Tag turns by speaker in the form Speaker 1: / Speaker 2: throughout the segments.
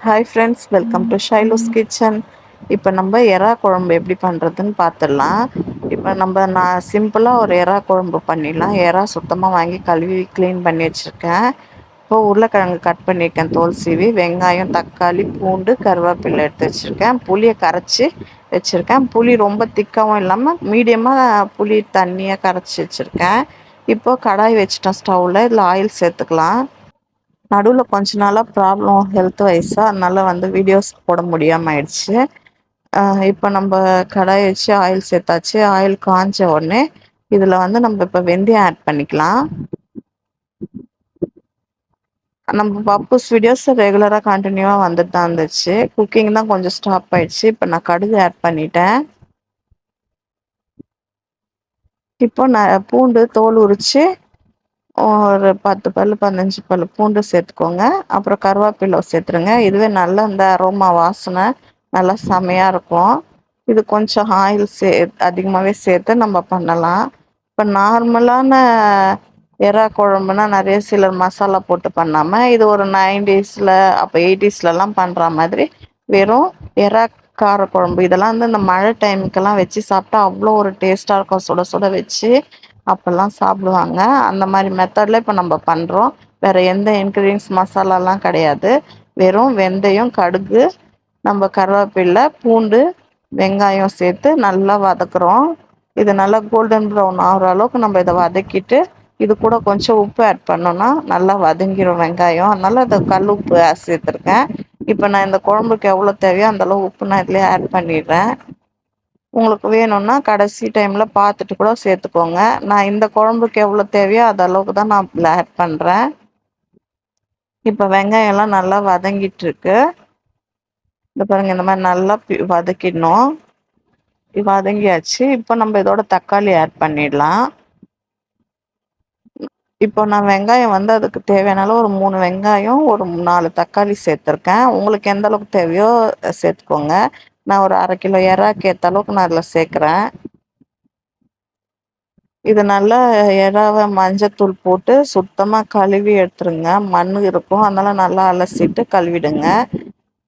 Speaker 1: Hi friends, welcome to Shailu's kitchen. இப்போ நம்ம எறா குழம்பு எப்படி பண்ணுறதுன்னு பார்த்துடலாம். இப்போ நான் சிம்பிளாக ஒரு எறா குழம்பு பண்ணிடலாம். எறா சுத்தமாக வாங்கி கழுவி க்ளீன் பண்ணி வச்சுருக்கேன். இப்போது உருளைக்கிழங்கு கட் பண்ணியிருக்கேன், தோல் சீவி. வெங்காயம், தக்காளி, பூண்டு, கருவேப்பிலை எடுத்து வச்சுருக்கேன். புளியை கரைச்சி வச்சுருக்கேன். புளி ரொம்ப திக்காகவும் இல்லாமல் மீடியமாக புளி தண்ணியாக கரைச்சி வச்சுருக்கேன். இப்போது கடாய் வச்சுட்டேன் ஸ்டவ்வில். இதில் ஆயில் சேர்த்துக்கலாம். நடுவில் கொஞ்ச நாளாக ப்ராப்ளம் ஹெல்த் வைஸாக, அதனால் வீடியோஸ் போட முடியாமல் ஆயிடுச்சு. இப்போ நம்ம கடாய் வச்சு ஆயில் சேர்த்தாச்சு. ஆயில் காஞ்ச உடனே இதில் நம்ம இப்போ வெந்தயம் ஆட் பண்ணிக்கலாம். நம்ம பப்புஸ் வீடியோஸ் ரெகுலராக கண்டினியூவாக வந்துட்டு தான் இருந்துச்சு. குக்கிங் தான் கொஞ்சம் ஸ்டாப் ஆயிடுச்சு. இப்போ நான் கடுகு ஆட் பண்ணிட்டேன். இப்போ நான் பூண்டு தோல் உரித்து ஒரு 10 பல் 15 பல் பூண்டு சேர்த்துக்கோங்க. அப்புறம் கருவேப்பிலை சேர்த்துருங்க. இதுவே நல்ல இந்த அரோமா வாசனை நல்லா செமையாக இருக்கும். இது கொஞ்சம் ஆயில் அதிகமாகவே சேர்த்து நம்ம பண்ணலாம். இப்போ நார்மலான எறா குழம்புனா நிறைய சிலர் மசாலா போட்டு பண்ணாமல், இது ஒரு 90s அப்போ 80sலலாம் பண்ணுற மாதிரி வெறும் எறா காரக்குழம்பு. இதெல்லாம் இந்த மழை டைமுக்கெல்லாம் வச்சு சாப்பிட்டா அவ்வளோ ஒரு டேஸ்ட்டாக இருக்கும். சுட சுட வச்சு அப்போல்லாம் சாப்பிடுவாங்க. அந்த மாதிரி மெத்தடில் இப்போ நம்ம பண்ணுறோம். வேறு எந்த இன்க்ரீடியன்ஸ் மசாலாலாம் கிடையாது. வெறும் வெந்தயம், கடுகு, நம்ம கருவேப்பிலை, பூண்டு, வெங்காயம் சேர்த்து நல்லா வதக்குறோம். இது நல்லா கோல்டன் ப்ரௌன் ஆகிற அளவுக்கு நம்ம இதை வதக்கிட்டு, இது கூட கொஞ்சம் உப்பு ஆட் பண்ணோன்னா நல்லா வதங்கிடும் வெங்காயம். அதனால் அதை கல் உப்பு சேர்த்துருக்கேன். இப்போ நான் இந்த குழம்புக்கு எவ்வளோ தேவையோ அந்தளவு உப்பு நான் இதுலேயே ஆட் பண்ணிடுறேன். உங்களுக்கு வேணும்னா கடைசி டைமில் பார்த்துட்டு கூட சேர்த்துக்கோங்க. நான் இந்த குழம்புக்கு எவ்வளோ தேவையோ அது அளவுக்கு தான் நான் இதில் ஆட் பண்ணுறேன். இப்போ வெங்காயம்லாம் நல்லா வதங்கிட்டுருக்கு. இந்த பாருங்கள், இந்த மாதிரி நல்லா வதக்கிடணும். வதங்கியாச்சு. இப்போ நம்ம இதோட தக்காளி ஆட் பண்ணிடலாம். இப்போ நான் வெங்காயம் அதுக்கு தேவையான அளவு ஒரு 3 வெங்காயம், ஒரு 4 தக்காளி சேர்த்துருக்கேன். உங்களுக்கு எந்த அளவுக்கு தேவையோ சேர்த்துக்கோங்க. நான் ஒரு 1/2 கிலோ எறாக்கு ஏற்ற அளவுக்கு நான் அதில் சேர்க்குறேன். இது நல்லா எறாவை மஞ்சத்தூள் போட்டு சுத்தமாக கழுவி எடுத்துருங்க. மண் இருக்கும், அதனால் நல்லா அலசிட்டு கழுவிடுங்க.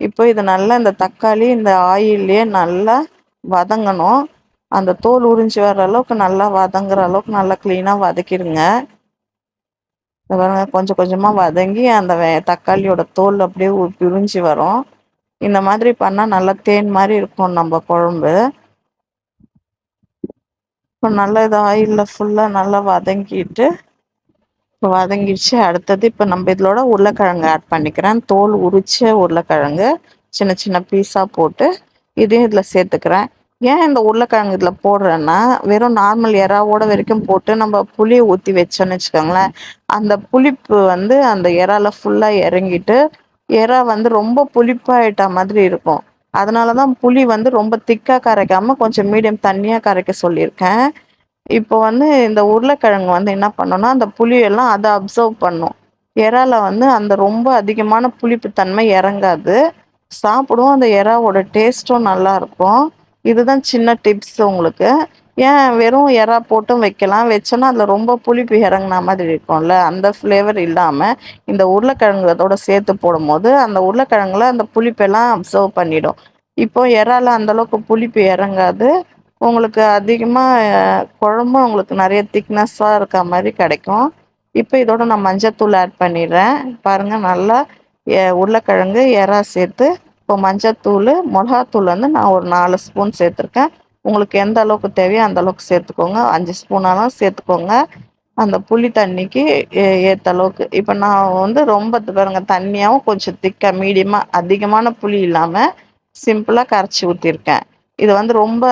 Speaker 1: இப்போ இது நல்லா இந்த தக்காளி இந்த ஆயில்லையே நல்லா வதங்கணும். அந்த தோல் உறிஞ்சி வர அளவுக்கு நல்லா வதங்குற அளவுக்கு நல்லா க்ளீனாக வதக்கிடுங்க. கொஞ்சம் கொஞ்சமாக வதங்கி அந்த தக்காளியோட தோல் அப்படியே பிரிஞ்சு வரும். இந்த மாதிரி பண்ணால் நல்லா தேன் மாதிரி இருக்கும் நம்ம குழம்பு. இப்போ நல்லா இது ஆயிலில் ஃபுல்லாக நல்லா வதங்கிட்டு, இப்போ வதங்கிடுச்சு. அடுத்தது இப்போ நம்ம இதோட உருளைக்கிழங்கு ஆட் பண்ணிக்கிறேன். தோல் உரிச்ச உருளைக்கிழங்கு சின்ன சின்ன பீஸாக போட்டு இதையும் இதில் சேர்த்துக்கிறேன். ஏன் இந்த உருளைக்கிழங்கு இதில் போடுறேன்னா, வெறும் நார்மல் எறாவோட வரைக்கும் போட்டு நம்ம புளியை ஊற்றி வச்சோன்னு வச்சுக்கோங்களேன், அந்த புளிப்பு அந்த எறால ஃபுல்லாக இறங்கிட்டு எறா ரொம்ப புளிப்பாயிட்ட மாதிரி இருக்கும். அதனால தான் புளி ரொம்ப திக்காக கரைக்காமல் கொஞ்சம் மீடியம் தண்ணியாக கரைக்க சொல்லியிருக்கேன். இப்போ இந்த உருளைக்கிழங்கு என்ன பண்ணோன்னா, அந்த புளியெல்லாம் அதை அப்சர்வ் பண்ணும். எறால அந்த ரொம்ப அதிகமான புளிப்பு தன்மை இறங்காது. சாப்பிடுவோம், அந்த எறாவோட டேஸ்ட்டும் நல்லாயிருக்கும். இதுதான் சின்ன டிப்ஸ் உங்களுக்கு. ஏன் வெறும் எறா போட்டும் வைக்கலாம். வச்சோன்னா அதில் ரொம்ப புளிப்பு இறங்குன மாதிரி இருக்கும்ல, அந்த ஃப்ளேவர் இல்லாமல் இந்த உருளைக்கிழங்கு அதோட சேர்த்து போடும்போது அந்த உருளைக்கிழங்குல அந்த புளிப்பெல்லாம் அப்சர்வ் பண்ணிடும். இப்போ எறால அந்தளவுக்கு புளிப்பு இறங்காது. உங்களுக்கு அதிகமாக குழம்பும் உங்களுக்கு நிறைய திக்னஸ்ஸாக இருக்க மாதிரி கிடைக்கும். இப்போ இதோட நான் மஞ்சத்தூள் ஆட் பண்ணிடுறேன். பாருங்கள், நல்லா உருளைக்கிழங்கு எறா சேர்த்து இப்போ மஞ்சத்தூள், மிளகாத்தூள் நான் ஒரு 4 ஸ்பூன் சேர்த்துருக்கேன். உங்களுக்கு எந்த அளவுக்கு தேவையோ அந்த அளவுக்கு சேர்த்துக்கோங்க. 5 ஸ்பூனாலும் சேர்த்துக்கோங்க. அந்த புளி தண்ணிக்கு ஏற்ற அளவுக்கு. இப்போ நான் ரொம்ப பாருங்க தண்ணியாகவும் கொஞ்சம் திக்காக மீடியமாக, அதிகமான புளி இல்லாமல் சிம்பிளாக கரைச்சி ஊற்றிருக்கேன். இது ரொம்ப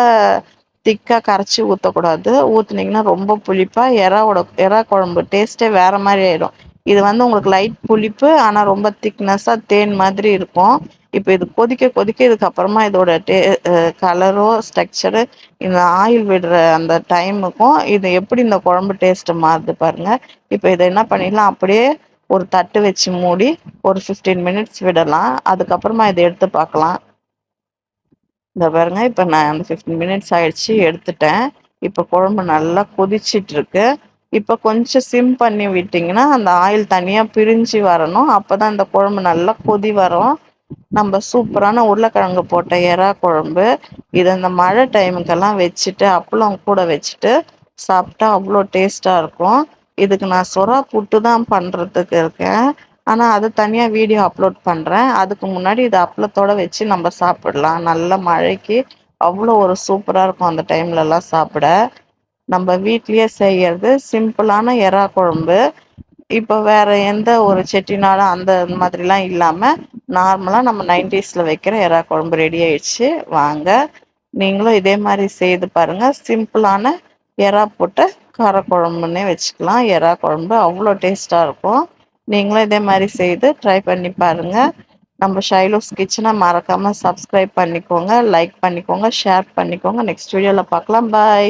Speaker 1: திக்காக கரைச்சி ஊற்றக்கூடாது. ஊற்றுனீங்கன்னா ரொம்ப புளிப்பாக எறா குழம்பு டேஸ்ட்டே வேறு மாதிரி ஆகிடும். இது உங்களுக்கு லைட் புளிப்பு, ஆனால் ரொம்ப திக்னஸ்ஸாக தேன் மாதிரி இருக்கும். இப்போ இது கொதிக்க கொதிக்க இதுக்கப்புறமா இதோட கலரோ ஸ்ட்ரக்சரு இந்த ஆயில் விடுற அந்த டைமுக்கும் இது எப்படி இந்த குழம்பு டேஸ்ட்டு மாறுது பாருங்கள். இப்போ இதை என்ன பண்ணிடலாம், அப்படியே ஒரு தட்டு வச்சு மூடி ஒரு 15 மினிட்ஸ் விடலாம். அதுக்கப்புறமா இதை எடுத்து பார்க்கலாம். இந்த பாருங்க, இப்போ நான் அந்த 15 மினிட்ஸ் ஆயிடுச்சு, எடுத்துட்டேன். இப்போ குழம்பு நல்லா கொதிச்சிட்ருக்கு. இப்போ கொஞ்சம் சிம் பண்ணி விட்டிங்கன்னா அந்த ஆயில் தனியாக பிரிஞ்சு வரணும். அப்போ தான் இந்த குழம்பு நல்லா கொதி வரும். நம்ம சூப்பரான உருளைக்கிழங்கு போட்ட எறா குழம்பு. இது இந்த மழை டைமுக்கெல்லாம் வச்சுட்டு அப்பளம் கூட வச்சுட்டு சாப்பிட்டா அவ்வளோ டேஸ்ட்டா இருக்கும். இதுக்கு நான் சொறா புட்டு தான் பண்றதுக்கு இருக்கேன். ஆனா அது தனியா வீடியோ அப்லோட் பண்றேன். அதுக்கு முன்னாடி இத அப்பளத்தோட வச்சு நம்ம சாப்பிடலாம். நல்ல மழைக்கு அவ்வளோ ஒரு சூப்பரா இருக்கும் அந்த டைம்லலாம் சாப்பிட. நம்ம வீட்லயே செய்யறது சிம்பிளான எறா குழம்பு. இப்ப வேற எந்த ஒரு செட்டிநாடு அந்த மாதிரிலாம் இல்லாம நார்மலா நம்ம 90ஸ்ல வைக்கிற எறா குழம்பு ரெடி ஆயிடுச்சு. வாங்க நீங்களும் இதே மாதிரி செய்து பாருங்க. சிம்பிளான எறா போட்டு காரக்குழம்புன்னே வச்சுக்கலாம். எறா குழம்பு அவ்வளோ டேஸ்ட்டா இருக்கும். நீங்களும் இதே மாதிரி செய்து ட்ரை பண்ணி பாருங்க. நம்ம ஷைலூஸ் கிச்சனை மறக்காம சப்ஸ்கிரைப் பண்ணிக்கோங்க, லைக் பண்ணிக்கோங்க, ஷேர் பண்ணிக்கோங்க. நெக்ஸ்ட் வீடியோல பார்க்கலாம். பாய்.